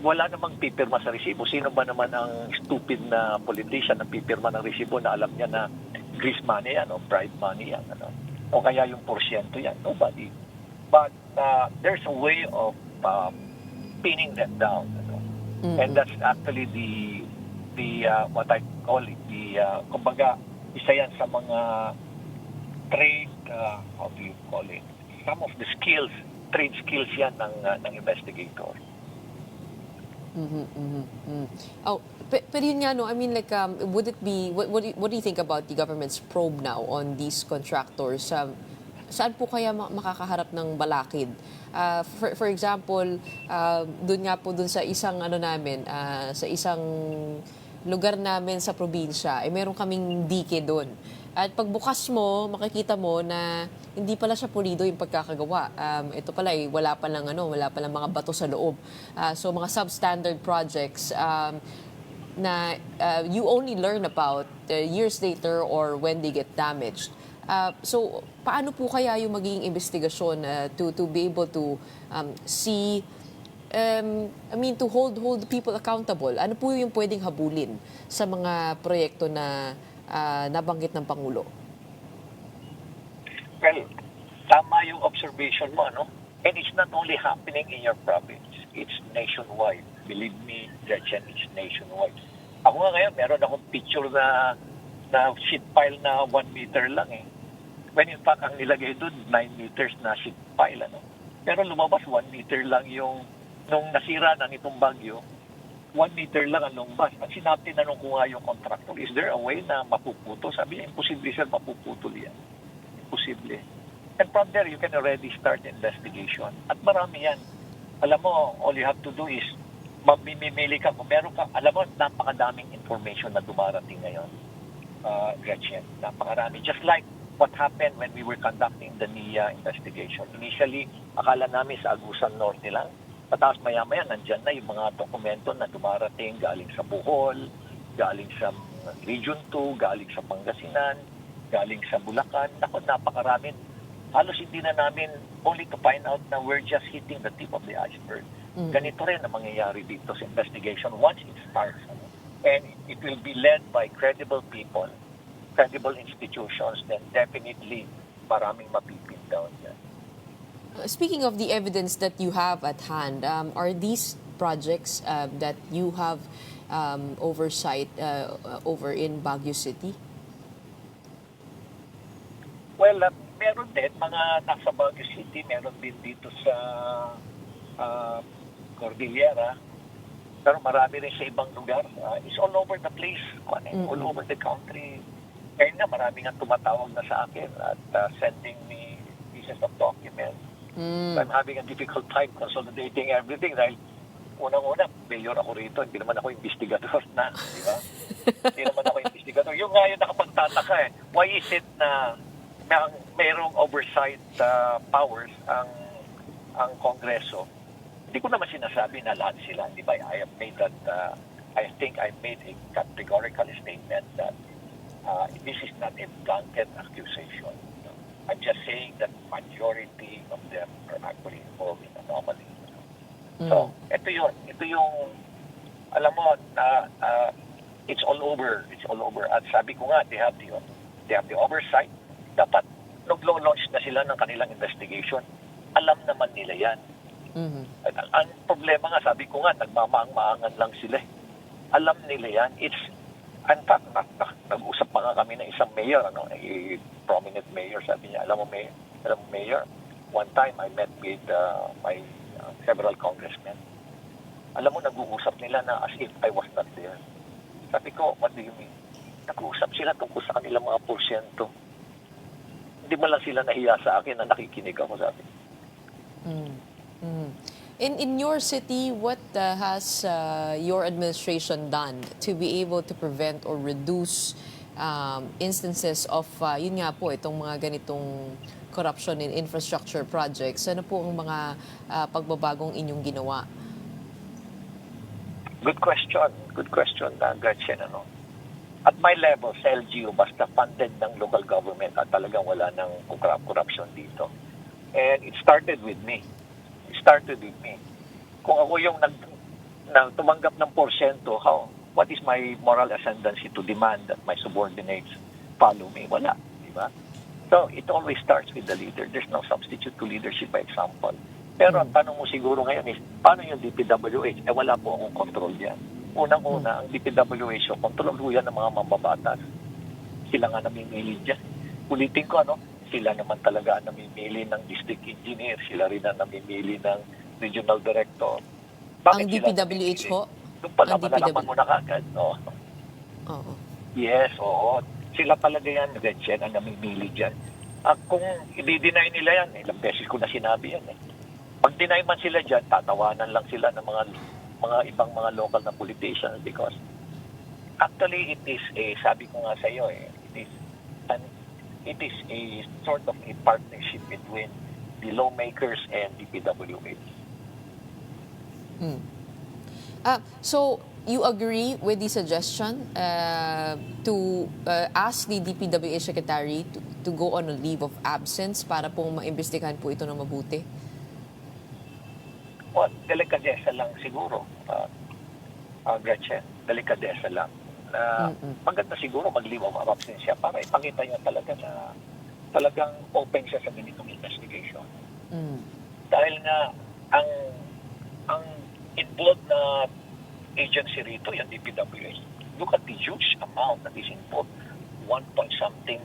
Wala namang pipirma sa resibo. Sino ba naman ang stupid na politician na pipirma ng resibo na alam niya na grease money yan o bribe money yan? Ano? O kaya yung porsyento yan? Nobody. But there's a way of pinning them down. Ano? And that's actually the what I call it, kumbaga, isa yan sa mga trade, how do you call it? Some of the skills, trade skills yan ng investigator. Oh, pero yun nga, no, I mean, like, would it be, what do you think about the government's probe now on these contractors? Saan po kaya makakaharap ng balakid? For example, doon nga po doon sa isang sa isang lugar namin sa probinsya, meron kaming dike doon. At pagbukas mo, makikita mo na hindi pala siya pulido yung pagkakagawa. Ito pala wala pa lang mga bato sa loob. So mga substandard projects na you only learn about years later or when they get damaged. So paano po kaya yung magiging investigasyon to be able to see, to hold people accountable? Ano po yung pwedeng habulin sa mga proyekto na nabanggit ng Pangulo? Well, tama yung observation mo, no? And it's not only happening in your province. It's nationwide. Believe me, Gretchen, it's nationwide. Ako nga ngayon, meron akong picture na sheet pile na 1 meter lang When in fact, ang nilagay doon, 9 meters na sheet pile, ano? Pero lumabas 1 meter lang nung nasira ng itong bagyo, 1 meter lang ang lumbas. At tinanong ko nga yung contractor, is there a way na mapuputo? Sabi niya, imposible sir, mapuputol yan. Imposible. And from there, you can already start investigation. At marami yan. Alam mo, all you have to do is, mamimili ka. Kung meron ka, alam mo, napakadaming information na dumarating ngayon, Gretchen. Napakarami. Just like what happened when we were conducting the NIA investigation. Initially, akala namin sa Agusan Norte lang. Tapos maya-maya, nandyan na yung mga dokumento na dumarating galing sa Bohol, galing sa Region 2, galing sa Pangasinan, galing sa Bulacan. Napakarami. Halos hindi na namin, only to find out na we're just hitting the tip of the iceberg. Ganito rin ang mangyayari dito sa investigation once it starts. And it will be led by credible people, credible institutions, then definitely maraming mapipin down yan. Speaking of the evidence that you have at hand, are these projects that you have oversight over in Baguio City? Well, meron din mga nasa Baguio City, meron din dito sa Cordillera, pero marami rin sa ibang lugar. It's all over the place, all over the country. Kaya na marami nga tumatawag na sa akin at sending me pieces of documents. I'm having a difficult time consolidating everything dahil unang-una, mayor ako rito, hindi naman ako investigador na, di ba? Hindi naman ako investigador. Yung nga yun nakapagtataka Why is it na mayroong oversight powers ang Kongreso? Hindi ko naman sinasabi na lahat sila, di ba? I think I made a categorical statement that this is not a blanket accusation. I'm just saying that majority of them are actually involved in anomalies. So, ito yun. Ito yung, alam mo, it's all over. It's all over. At sabi ko nga, they have the oversight. Dapat, nag-launch na sila ng kanilang investigation. Alam naman nila yan. Ang problema nga, sabi ko nga, nagmamaang-maangan lang sila. Alam nila yan. It's, in fact, nag-usap pa nga kami ng isang mayor, a prominent mayor, sabi niya, alam mo, mayor, one time I met with my several congressmen. Alam mo, nag-uusap nila na as if I was not there. Sabi ko, what do you mean? Nag-uusap sila tungkol sa kanilang mga porsyento. Hindi ba lang sila nahiya sa akin na nakikinig ako, sabi. In your city, what has your administration done to be able to prevent or reduce instances of, yun nga po, itong mga ganitong corruption in infrastructure projects? Ano po ang mga pagbabagong inyong ginawa? Good question. Good question, Gretchen. At my level, sa LGU, basta funded ng local government at talagang wala ng corruption dito. And it started with me. Kung ako yung tumanggap ng porsyento, what is my moral ascendancy to demand that my subordinates follow me? Wala, di ba? So, it always starts with the leader. There's no substitute to leadership by example. Pero ang tanong mo siguro ngayon is, paano yung DPWH? Wala po akong control yan. Unang-una, ang DPWH, control ho yan ng mga mambabatas. Sila nga namimili dyan. Ulitin ko, sila naman talaga ang namimili ng district engineer. Sila rin ang namimili ng regional director. Ang DPWH ho? Doon pala, malalaman mo na kagad. No? Oo. Yes, oo. Sila talaga yan, Gretchen, ang namimili dyan. Kung i-deny nila yan, ilang beses ko na sinabi yan. Pag deny man sila dyan, tatawanan lang sila ng mga ibang mga local na politicians because actually it is sabi ko nga sa iyo, it is a sort of a partnership between the lawmakers and the PWH. So, you agree with the suggestion to ask the DPWH Secretary to go on a leave of absence para pong maimbestigahan po ito na mabuti? Well, delikadesa lang siguro, Gretchen. Delikadesa lang. Maganda siguro mag-leave of absence siya para ipakita niya talaga na talagang open siya sa ganitong investigation. Dahil nga, ang involved na agency rito, yung DPWH, look at the huge amount that is involved, 1.something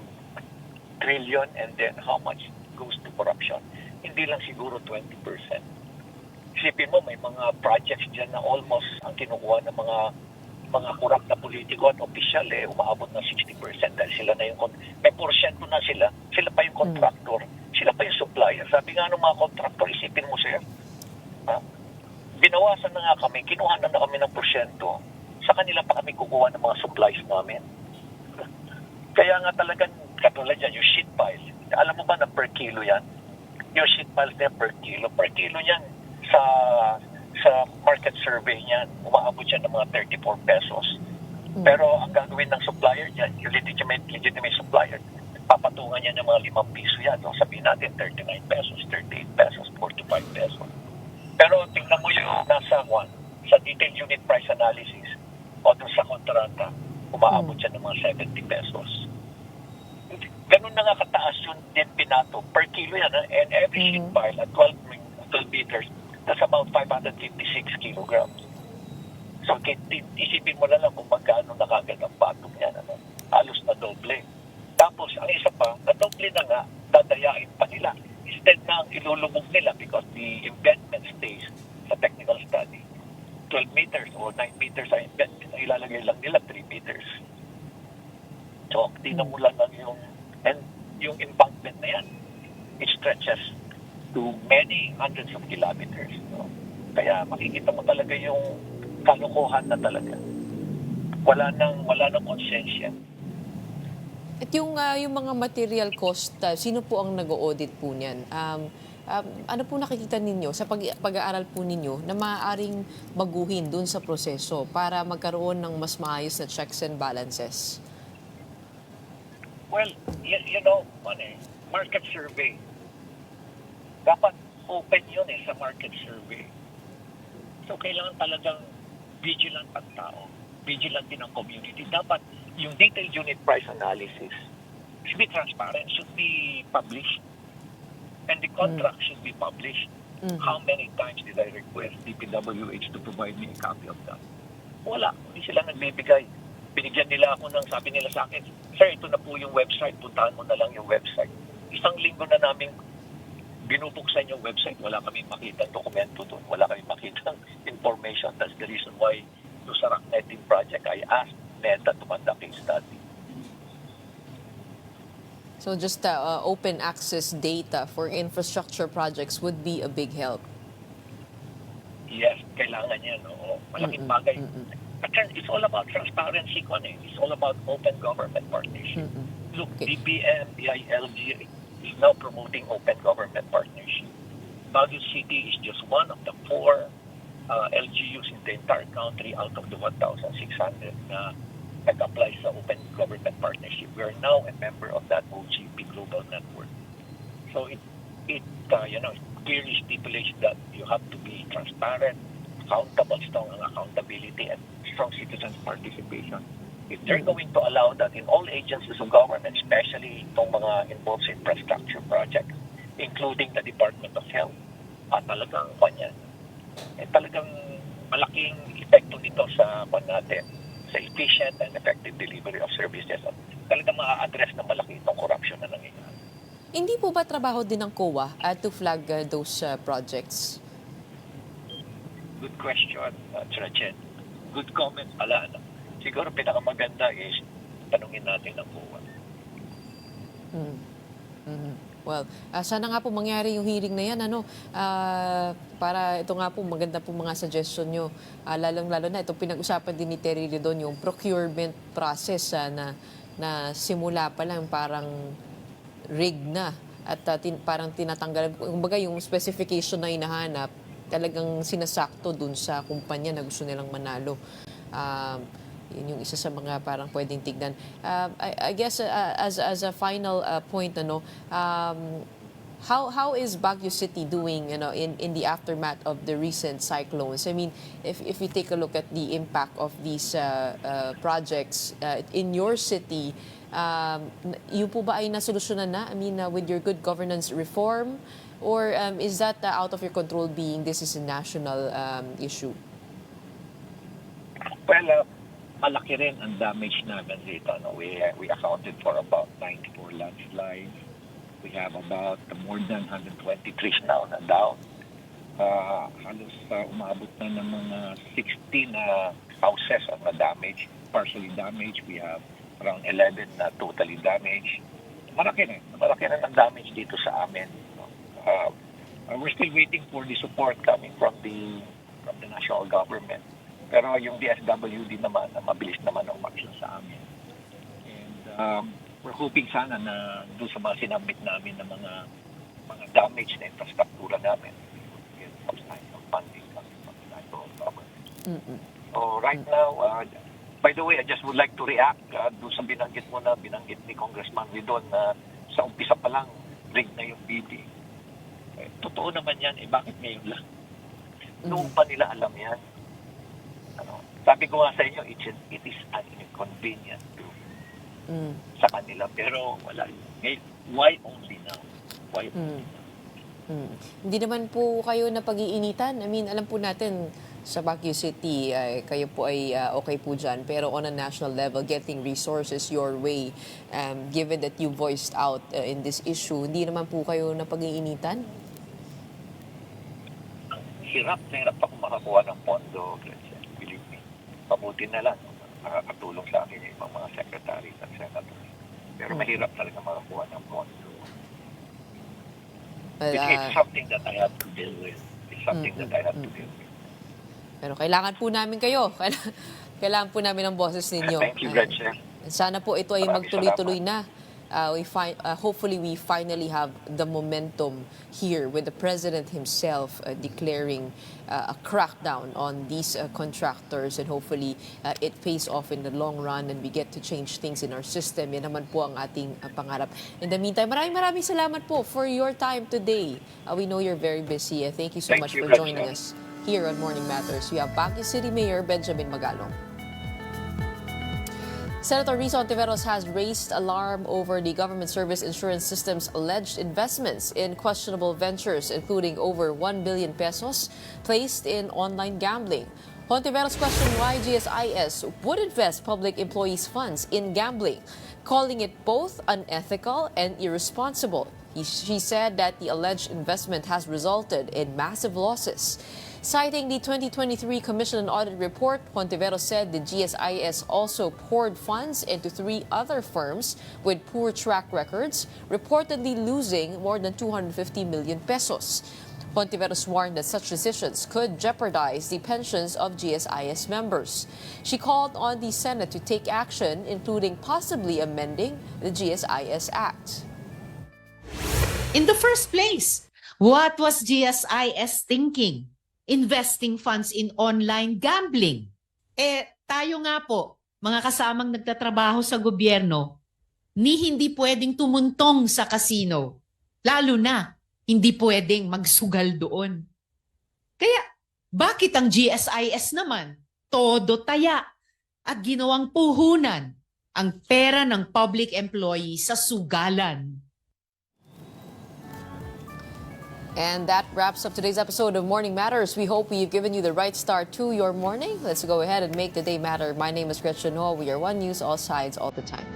trillion, and then how much goes to corruption. Hindi lang siguro 20%. Isipin mo, may mga projects dyan na almost ang kinukuha ng mga corrupt na politiko at opisyal, umaabot ng 60% dahil sila na yung, may porsyento na sila pa yung contractor, sila pa yung supplier. Sabi nga ng mga contractor, isipin mo sir, binawasan na nga kami, kinuha na kami ng porsyento, sa kanila pa kami kukuha ng mga supplies namin. Kaya nga talagang, katulad yan, yung sheet piles, alam mo ba na per kilo yan? Yung sheet piles na per kilo yan, sa market survey niyan, umaabot siya ng mga 34 pesos. Pero ang gagawin ng supplier niyan, yung legitimate supplier, papatungan niya ng mga 5 piso yan. So, sabihin natin 39 pesos, 38 pesos, 45 pesos. Pero tingnan mo yung sa detailed unit price analysis o dun sa kontrata, umaabot siya ng mga 70 pesos. Ganun na nga kataas yung din pinato. Per kilo yan, and every sheet pile at 12 meters, that's about 556 kilograms. So, isipin mo na lang kung magkano nakagad ang patong yan. Halos na doble. Tapos, ang isa pa, na doble na nga, dadayain pa nila. Instead na ilulubog nila because the embedment stays sa technical study. 12 meters or 9 meters ang embedment. Ang ilalagay lang nila 3 meters. So, tingnan mo lang yung embankment na yan. It stretches to many hundreds of kilometers. No? Kaya makikita mo talaga yung kalokohan na talaga. Wala nang konsensya. At yung mga material cost, sino po ang nag-audit po niyan? Ano po nakikita ninyo sa pag-aaral po ninyo na maaaring baguhin dun sa proseso para magkaroon ng mas maayos na checks and balances? Well, market survey. Dapat open yun sa market survey. So kailangan talagang vigilant ang tao. Vigilant din ang community. Dapat yung detailed unit price analysis should be transparent, should be published. And the contract should be published. How many times did I request DPWH to provide me a copy of that? Wala. Hindi sila nagbibigay. Binigyan nila ako ng, sabi nila sa akin, sir, ito na po yung website. Puntahan mo na lang yung website. Isang linggo na namin binubuksan yung website. Wala kami makita dokumento doon. Wala kami makita information. That's the reason why to sa rock netting project, I asked NETA to conduct a study. So just open access data for infrastructure projects would be a big help. Yes, kailangan yan. Oo. Malaking bagay. It's all about transparency. It's all about open government partnership. Look, Okay. DBM, DILG is now promoting open government partnership. Baguio City is just one of the 4 LGUs in the entire country out of the 1,600 na nag-apply sa open government partnership. We are now a member of that OGP global network. So it clearly stipulates that you have to be transparent, accountable, strong ang accountability, and strong citizens participation. If they're going to allow that in all agencies of government, especially itong mga involved sa infrastructure projects, including the Department of Health, talagang talagang malaking epekto nito sa natin, sa efficient and effective delivery of services. At talagang ma-address na malaki itong corruption na nangyayari. Hindi po ba trabaho din ng COA to flag those projects? Good question, Gretchen. Good comment pala. Siguro pinakamaganda is tanungin natin ang COA. Well, sana nga po mangyari yung hearing na yan, para ito nga po, maganda po mga suggestion nyo. Lalong-lalo na, itong pinag-usapan din ni Terry Ridon, yung procurement process na simula pa lang parang rigged na at parang tinatanggal. Kumbaga yung specification na hinahanap, talagang sinasakto dun sa kumpanya na gusto nilang manalo. Yun yung isa sa mga parang pwedeng tignan. I guess as a final point, how is Baguio City doing, in the aftermath of the recent cyclones? I mean, if you take a look at the impact of these projects in your city, yun po ba ay nasolusyonan na? I mean, with your good governance reform, or is that out of your control, being this is a national issue? Well, malaki rin ang damage namin dito. We accounted for about 94 landslides. We have about more than 120 trees now na down. Halos umabot na ng mga 16 houses ang na-damage, partially damaged. We have around 11 na totally damaged. Malaki rin ang damage dito sa amin. We're still waiting for the support coming from the national government. Pero yung DSWD naman, mabilis naman ang umaksyon sa amin. And we're hoping sana na doon sa mga sinabit namin na mga damage na infrastruktura namin, get substantial funding coming from the national government. So right now, by the way, I just would like to react doon sa binanggit ni Congressman Ridon na sa umpisa pa lang, rig na yung BD. Totoo naman yan, bakit ngayon lang? Noong pa nila alam yan. Sabi ko nga sa inyo, it is an inconvenience sa kanila. Pero wala. Why only now? Why only now? Hindi naman po kayo na pag-iinitan. I mean, alam po natin sa Baguio City, kayo po ay okay po dyan. Pero on a national level, getting resources your way, given that you voiced out in this issue, hindi naman po kayo na pag-iinitan? Hirap ako makakuha ng pondo, Gretchen. Believe me. Mabuti na lang. Nakakatulong sa akin yung mga secretary at senators. Pero mahirap talaga makakuha ng pondo. Well, it's something that I have to deal with. It's something that I have to deal with. Pero kailangan po namin kayo. Kailangan po namin ang boses ninyo. Thank you, Gretchen. Sana po ito ay magtuloy-tuloy na. Hopefully we finally have the momentum here with the President himself declaring a crackdown on these contractors, and hopefully it pays off in the long run and we get to change things in our system. Yan naman po ang ating pangarap. In the meantime, maraming salamat po for your time today. We know you're very busy. Thank you so much for joining us. Here on Morning Matters, we have Baguio City Mayor Benjamin Magalong. Senator Hontiveros has raised alarm over the government service insurance system's alleged investments in questionable ventures, including over 1 billion pesos placed in online gambling. Hontiveros questioned why GSIS would invest public employees' funds in gambling, calling it both unethical and irresponsible. She said that the alleged investment has resulted in massive losses. Citing the 2023 Commission and Audit Report, Hontiveros said the GSIS also poured funds into 3 other firms with poor track records, reportedly losing more than 250 million pesos. Hontiveros warned that such decisions could jeopardize the pensions of GSIS members. She called on the Senate to take action, including possibly amending the GSIS Act. In the first place, what was GSIS thinking? Investing funds in online gambling. Tayo nga po, mga kasamang nagtatrabaho sa gobyerno, hindi pwedeng tumuntong sa casino. Lalo na, hindi pwedeng magsugal doon. Kaya, bakit ang GSIS naman, todo taya at ginawang puhunan ang pera ng public employee sa sugalan? And that wraps up today's episode of Morning Matters. We hope we've given you the right start to your morning. Let's go ahead and make the day matter. My name is Gretchen Ho. We are One News, all sides, all the time.